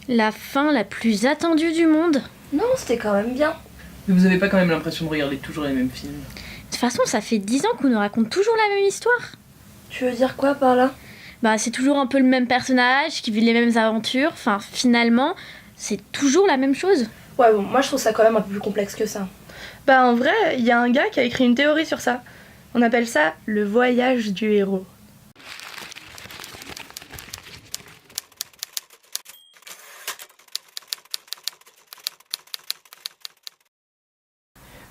La fin la plus attendue du monde. Non, c'était quand même bien. Mais vous avez pas quand même l'impression de regarder toujours les mêmes films? De toute façon, ça fait 10 ans qu'on nous raconte toujours la même histoire. Tu veux dire quoi par là? Bah, c'est toujours un peu le même personnage qui vit les mêmes aventures. Enfin, finalement, c'est toujours la même chose. Ouais, bon, moi je trouve ça quand même un peu plus complexe que ça. Bah en vrai, il y a un gars qui a écrit une théorie sur ça. On appelle ça le voyage du héros.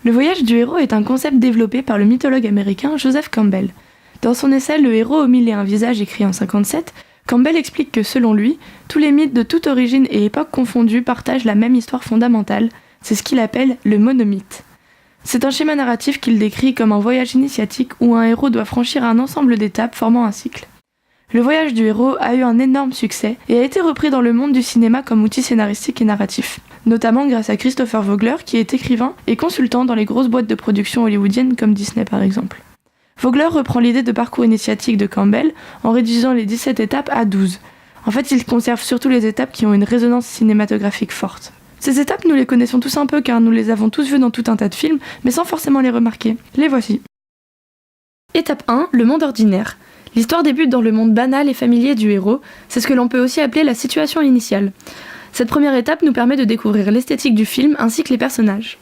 Le voyage du héros est un concept développé par le mythologue américain Joseph Campbell. Dans son essai Le héros aux mille et un visages écrit en 1957, Campbell explique que selon lui, tous les mythes de toute origine et époque confondus partagent la même histoire fondamentale, c'est ce qu'il appelle le monomythe. C'est un schéma narratif qu'il décrit comme un voyage initiatique où un héros doit franchir un ensemble d'étapes formant un cycle. Le voyage du héros a eu un énorme succès et a été repris dans le monde du cinéma comme outil scénaristique et narratif, notamment grâce à Christopher Vogler qui est écrivain et consultant dans les grosses boîtes de production hollywoodiennes comme Disney par exemple. Vogler reprend l'idée de parcours initiatique de Campbell en réduisant les 17 étapes à 12. En fait, il conserve surtout les étapes qui ont une résonance cinématographique forte. Ces étapes, nous les connaissons tous un peu car nous les avons tous vues dans tout un tas de films, mais sans forcément les remarquer. Les voici. Étape 1, le monde ordinaire. L'histoire débute dans le monde banal et familier du héros, c'est ce que l'on peut aussi appeler la situation initiale. Cette première étape nous permet de découvrir l'esthétique du film ainsi que les personnages.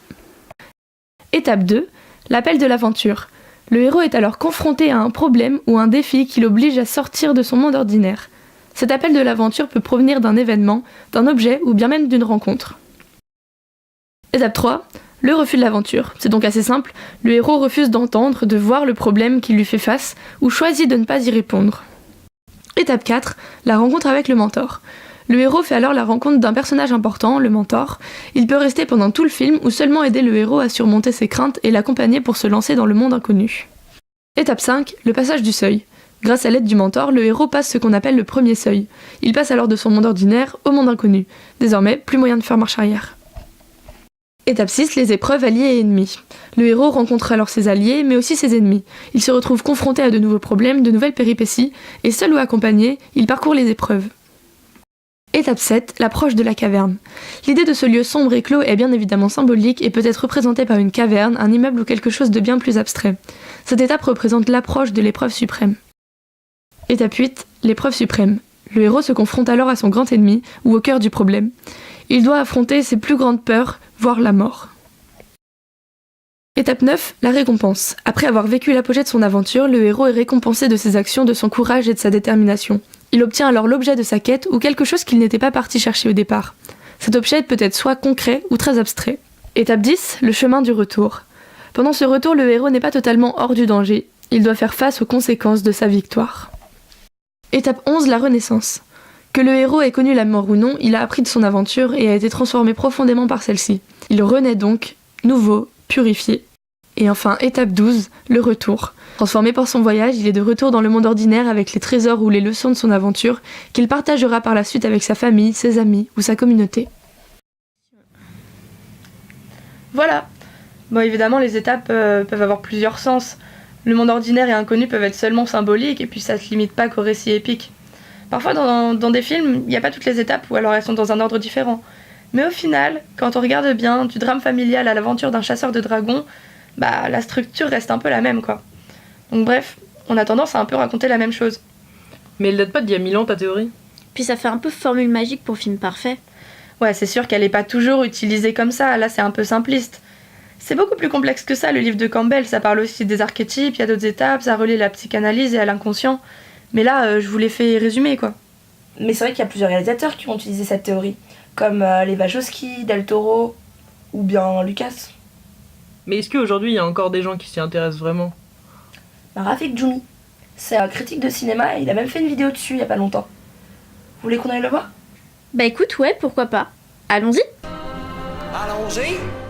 Étape 2, l'appel de l'aventure. Le héros est alors confronté à un problème ou un défi qui l'oblige à sortir de son monde ordinaire. Cet appel de l'aventure peut provenir d'un événement, d'un objet ou bien même d'une rencontre. Étape 3, le refus de l'aventure. C'est donc assez simple, le héros refuse d'entendre, de voir le problème qui lui fait face ou choisit de ne pas y répondre. Étape 4, la rencontre avec le mentor. Le héros fait alors la rencontre d'un personnage important, le mentor. Il peut rester pendant tout le film ou seulement aider le héros à surmonter ses craintes et l'accompagner pour se lancer dans le monde inconnu. Étape 5, le passage du seuil. Grâce à l'aide du mentor, le héros passe ce qu'on appelle le premier seuil. Il passe alors de son monde ordinaire au monde inconnu. Désormais, plus moyen de faire marche arrière. Étape 6, les épreuves alliés et ennemis. Le héros rencontre alors ses alliés, mais aussi ses ennemis. Il se retrouve confronté à de nouveaux problèmes, de nouvelles péripéties, et seul ou accompagné, il parcourt les épreuves. Étape 7, l'approche de la caverne. L'idée de ce lieu sombre et clos est bien évidemment symbolique et peut être représentée par une caverne, un immeuble ou quelque chose de bien plus abstrait. Cette étape représente l'approche de l'épreuve suprême. Étape 8, l'épreuve suprême. Le héros se confronte alors à son grand ennemi, ou au cœur du problème. Il doit affronter ses plus grandes peurs, voire la mort. Étape 9, la récompense. Après avoir vécu l'apogée de son aventure, le héros est récompensé de ses actions, de son courage et de sa détermination. Il obtient alors l'objet de sa quête ou quelque chose qu'il n'était pas parti chercher au départ. Cet objet peut être soit concret ou très abstrait. Étape 10, le chemin du retour. Pendant ce retour, le héros n'est pas totalement hors du danger. Il doit faire face aux conséquences de sa victoire. Étape 11, la renaissance. Que le héros ait connu la mort ou non, il a appris de son aventure et a été transformé profondément par celle-ci. Il renaît donc, nouveau, purifié. Et enfin, étape 12, le retour. Transformé par son voyage, il est de retour dans le monde ordinaire avec les trésors ou les leçons de son aventure qu'il partagera par la suite avec sa famille, ses amis ou sa communauté. Voilà. Bon, évidemment, les étapes peuvent avoir plusieurs sens. Le monde ordinaire et inconnu peuvent être seulement symboliques et puis ça se limite pas qu'au récit épique. Parfois, dans des films, il n'y a pas toutes les étapes ou alors elles sont dans un ordre différent. Mais au final, quand on regarde bien, du drame familial à l'aventure d'un chasseur de dragons, bah la structure reste un peu la même, quoi. Donc bref, on a tendance à un peu raconter la même chose. Mais elle date pas d'il y a 1000 ans, ta théorie? Puis ça fait un peu formule magique pour film parfait. Ouais, c'est sûr qu'elle est pas toujours utilisée comme ça, là c'est un peu simpliste. C'est beaucoup plus complexe que ça, le livre de Campbell, ça parle aussi des archétypes, il y a d'autres étapes, ça relie la psychanalyse et à l'inconscient. Mais là, je vous l'ai fait résumer, quoi. Mais c'est vrai qu'il y a plusieurs réalisateurs qui ont utilisé cette théorie, comme les Wachowski, Del Toro ou bien Lucas. Mais est-ce qu'aujourd'hui il y a encore des gens qui s'y intéressent vraiment? Rafik Djoumi, c'est un critique de cinéma et il a même fait une vidéo dessus il y a pas longtemps. Vous voulez qu'on aille le voir? Bah écoute, ouais, pourquoi pas. Allons-y. Allons-y.